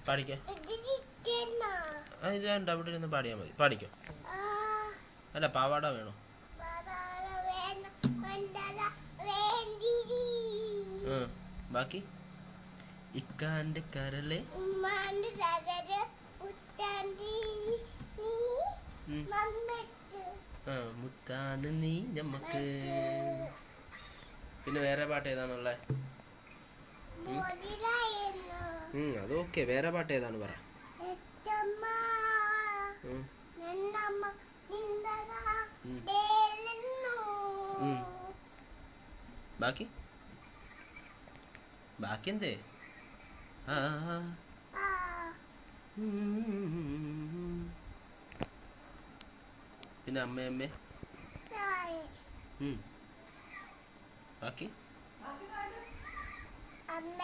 പാടിക്കേ. ഇത് വേണ്ട, അവിടെ ഇരുന്ന് പാടിയാൽ മതി. പാടിക്കോ. അല്ല, പാവാട വേണോ? ബാക്കി ഇക്കാന്റെ കരളെ മുത്താണ് നീ ഞമ്മക്ക്. പിന്നെ വേറെ പാട്ട് ഏതാണുള്ളേ? അത് ഓക്കെ. വേറെ പാട്ട് ഏതാണ് പറ. ബാക്കി ബാക്കി എന്തേ? പിന്നെ അമ്മ ബാക്കി അമ്മ